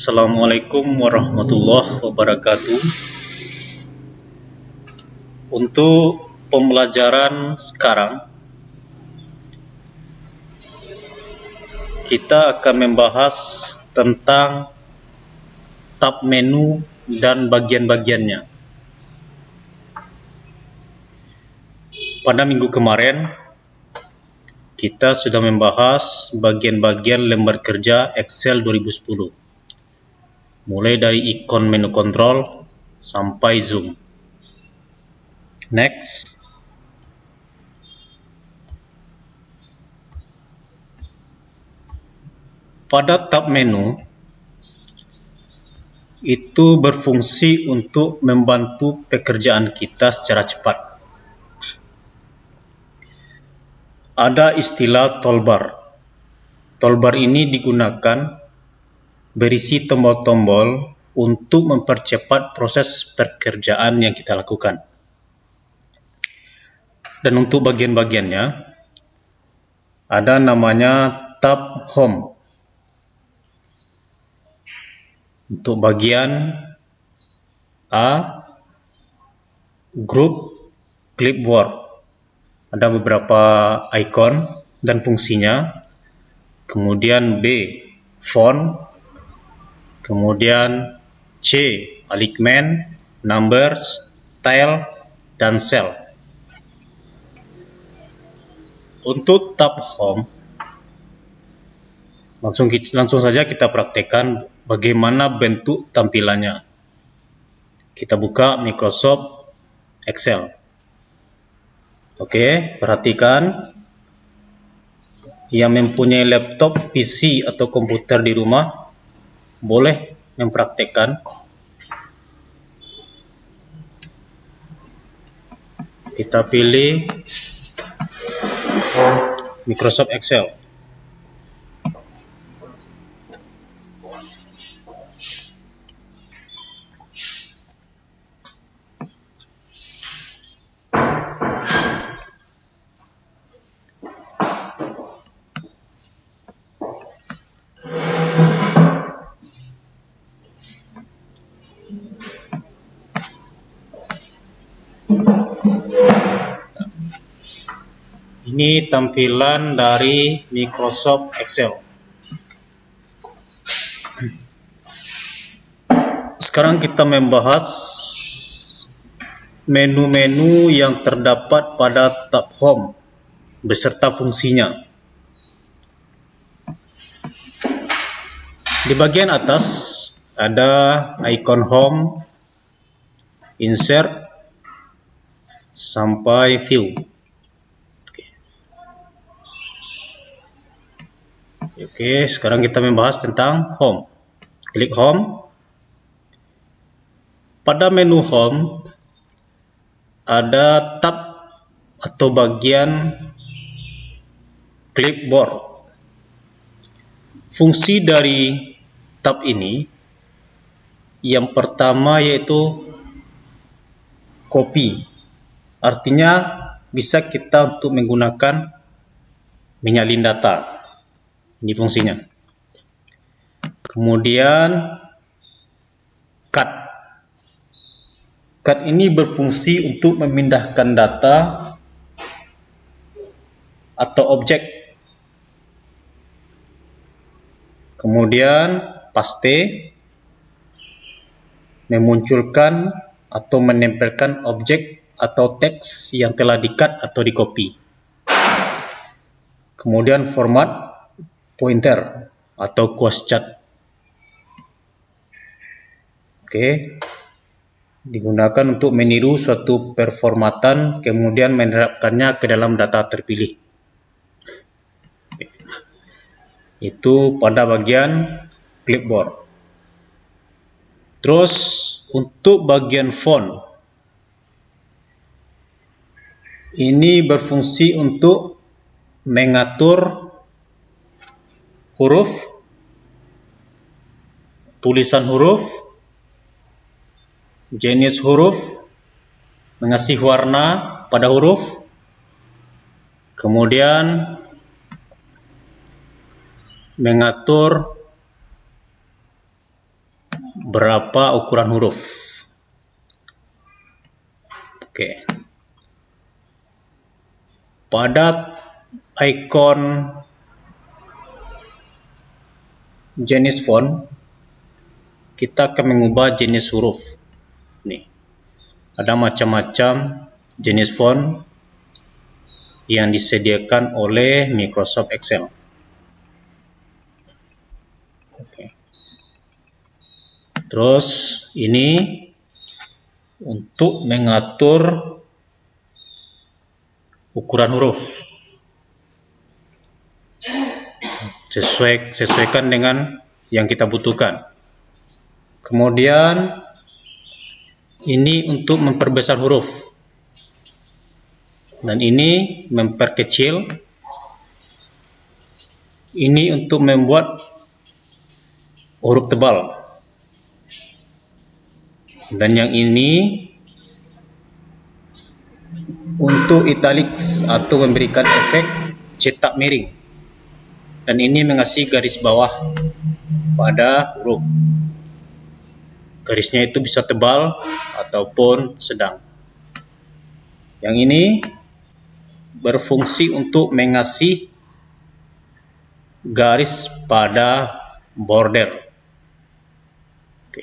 Assalamualaikum warahmatullahi wabarakatuh. Untuk pembelajaran sekarang, kita akan membahas tentang tab menu dan bagian-bagiannya. Pada minggu kemarin, kita sudah membahas bagian-bagian lembar kerja Excel 2010. Mulai dari ikon menu kontrol sampai zoom. Next. Pada tab menu, itu berfungsi untuk membantu pekerjaan kita secara cepat. Ada istilah toolbar. Toolbar ini digunakan berisi tombol-tombol untuk mempercepat proses pekerjaan yang kita lakukan. Dan untuk bagian-bagiannya, ada namanya tab home. Untuk bagian A, grup clipboard. Ada beberapa ikon dan fungsinya. Kemudian B, font. Kemudian C, alignment, number, style, dan cell. Untuk tab home, langsung saja kita praktekkan bagaimana bentuk tampilannya. Kita buka Microsoft Excel. Oke, perhatikan. Yang mempunyai laptop, PC, atau komputer di rumah boleh mempraktekkan. Kita pilih Microsoft Excel. Ini tampilan dari Microsoft Excel. Sekarang kita membahas menu-menu yang terdapat pada tab home beserta fungsinya. Di bagian atas ada ikon home, insert, sampai view. Oke, sekarang kita membahas tentang home. Klik home. Pada menu home ada tab atau bagian clipboard. Fungsi dari tab ini yang pertama yaitu copy. Artinya bisa kita untuk menggunakan menyalin data. Ini fungsinya. Kemudian cut. Cut ini berfungsi untuk memindahkan data atau objek. Kemudian paste, memunculkan atau menempelkan objek atau teks yang telah di-cut atau di-copy. Kemudian format, pointer atau cross chart. Oke. Digunakan untuk meniru suatu performatan kemudian menerapkannya ke dalam data terpilih. Itu pada bagian clipboard. Terus untuk bagian font, ini berfungsi untuk mengatur huruf, tulisan huruf, jenis huruf, mengasih warna pada huruf, kemudian mengatur berapa ukuran huruf. Oke. Pada ikon jenis font, kita akan mengubah jenis huruf. Nih, ada macam-macam jenis font yang disediakan oleh Microsoft Excel. Oke. Terus ini untuk mengatur ukuran huruf. Sesuaikan dengan yang kita butuhkan. Kemudian ini untuk memperbesar huruf. Dan ini memperkecil. Ini untuk membuat huruf tebal. Dan yang ini untuk italics atau memberikan efek cetak miring. Dan ini mengasih garis bawah pada huruf. Garisnya itu bisa tebal ataupun sedang. Yang ini berfungsi untuk mengasih garis pada border. Oke.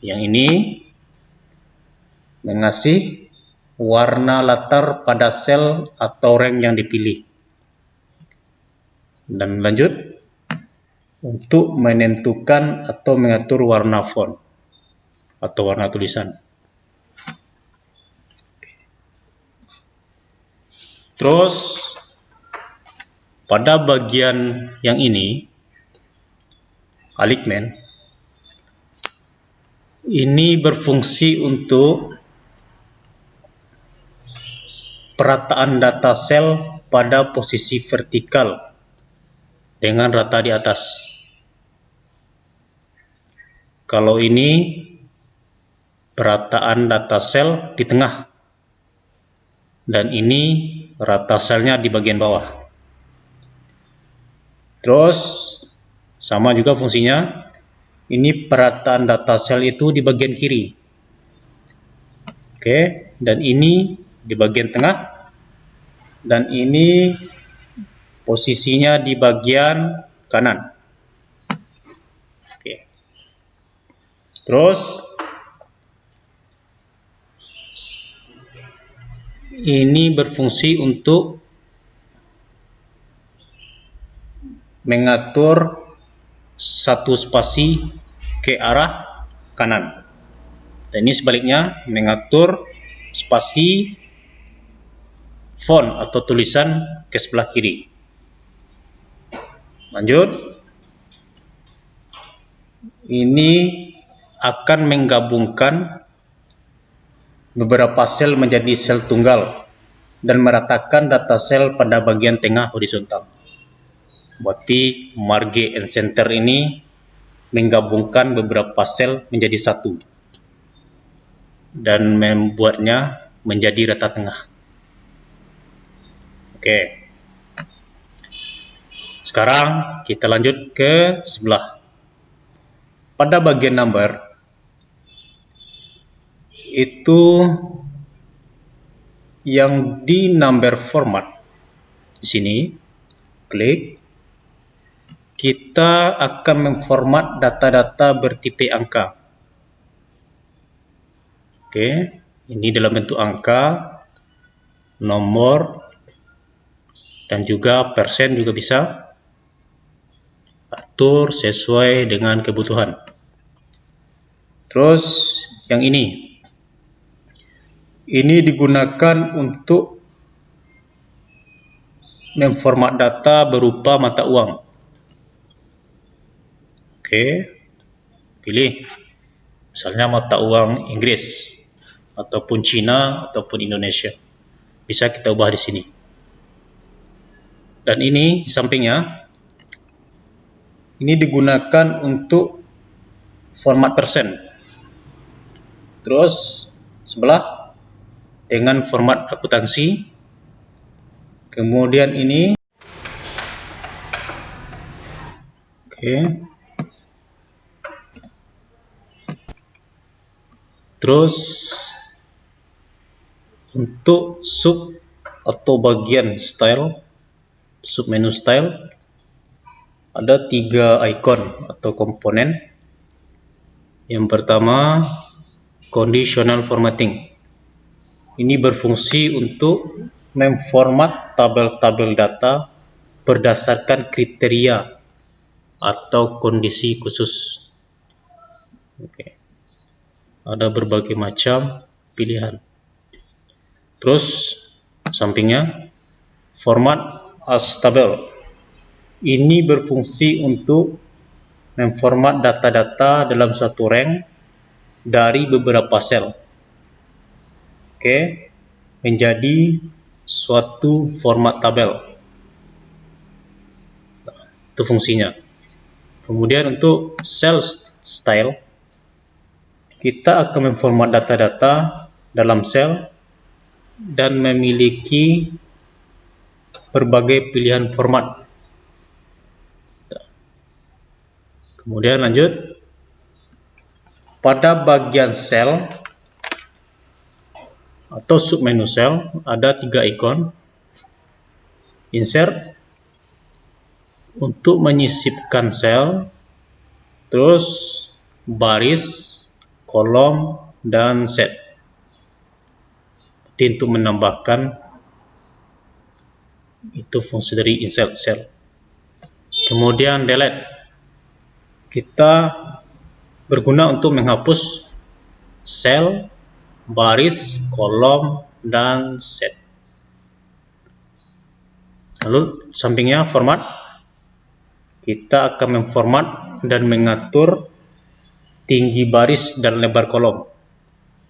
Yang ini mengasih warna latar pada sel atau rank yang dipilih. Dan lanjut untuk menentukan atau mengatur warna font atau warna tulisan. Terus pada bagian yang ini, alignment, ini berfungsi untuk perataan data sel pada posisi vertikal dengan rata di atas. Kalau ini perataan data sel di tengah, dan ini rata selnya di bagian bawah. Terus sama juga fungsinya, ini perataan data sel itu di bagian kiri. Oke, dan ini di bagian tengah, dan ini posisinya di bagian kanan. Oke. Terus ini berfungsi untuk mengatur satu spasi ke arah kanan. Dan ini sebaliknya, mengatur spasi font atau tulisan ke sebelah kiri. Lanjut. Ini akan menggabungkan beberapa sel menjadi sel tunggal dan meratakan data sel pada bagian tengah horizontal. Berarti marge and center ini menggabungkan beberapa sel menjadi satu dan membuatnya menjadi rata tengah. Oke. Sekarang kita lanjut ke sebelah. Pada bagian number itu yang di number format di sini, klik, kita akan memformat data-data bertipe angka. Oke, ini dalam bentuk angka, nomor, dan juga persen juga bisa. Atur sesuai dengan kebutuhan. Terus yang ini digunakan untuk memformat data berupa mata uang. Oke, pilih misalnya mata uang Inggris ataupun Cina ataupun Indonesia. Bisa kita ubah di sini. Dan ini di sampingnya, ini digunakan untuk format persen. Terus sebelah dengan format akuntansi. Kemudian ini, oke, Terus untuk sub atau bagian style, submenu style, ada 3 icon atau komponen. Yang pertama, conditional formatting. Ini berfungsi untuk memformat tabel-tabel data berdasarkan kriteria atau kondisi khusus. Oke. Ada berbagai macam pilihan. Terus sampingnya, format as tabel. Ini berfungsi untuk memformat data-data dalam satu rank dari beberapa sel. Oke, menjadi suatu format tabel. Itu fungsinya. Kemudian untuk cell style, kita akan memformat data-data dalam sel dan memiliki berbagai pilihan format. Kemudian lanjut, pada bagian sel atau submenu sel ada 3 ikon. Insert untuk menyisipkan sel, terus baris, kolom, dan set untuk menambahkan, itu fungsi dari insert cell. Kemudian delete, kita berguna untuk menghapus sel, baris, kolom, dan set. Lalu sampingnya format, kita akan memformat dan mengatur tinggi baris dan lebar kolom.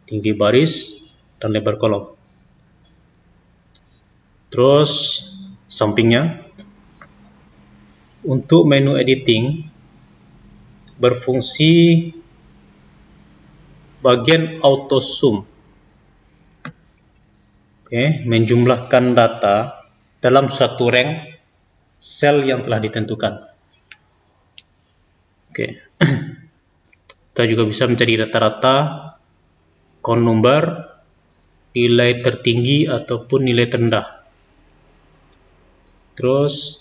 Tinggi baris dan lebar kolom. Terus sampingnya, untuk menu editing berfungsi bagian auto zoom. Oke, menjumlahkan data dalam satu rank sel yang telah ditentukan. Oke. Kita juga bisa mencari rata-rata, count number, nilai tertinggi ataupun nilai terendah. Terus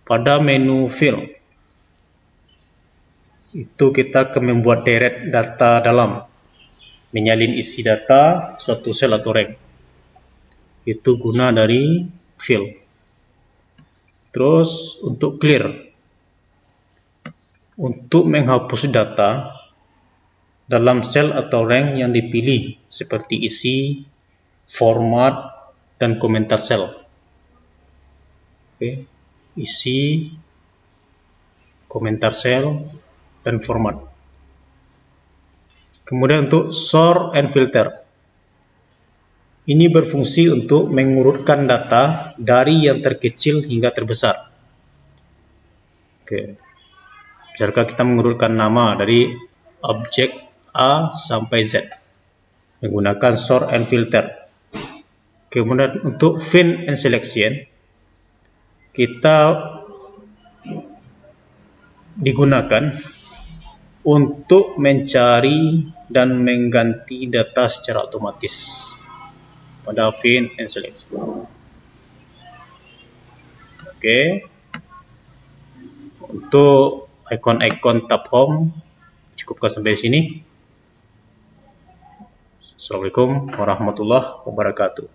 pada menu fill, itu kita akan membuat deret data dalam, menyalin isi data suatu sel atau rank. Itu guna dari fill. Terus untuk clear, untuk menghapus data dalam sel atau rank yang dipilih seperti isi, format, dan komentar sel. Oke, isi, komentar sel, dan format. Kemudian untuk sort and filter, ini berfungsi untuk mengurutkan data dari yang terkecil hingga terbesar. Oke, misalkan kita mengurutkan nama dari objek A sampai Z menggunakan sort and filter. Kemudian untuk find and selection, kita digunakan untuk mencari dan mengganti data secara otomatis pada find and selection. Oke, untuk ikon-ikon tab home cukupkan sampai sini. Assalamualaikum warahmatullahi wabarakatuh.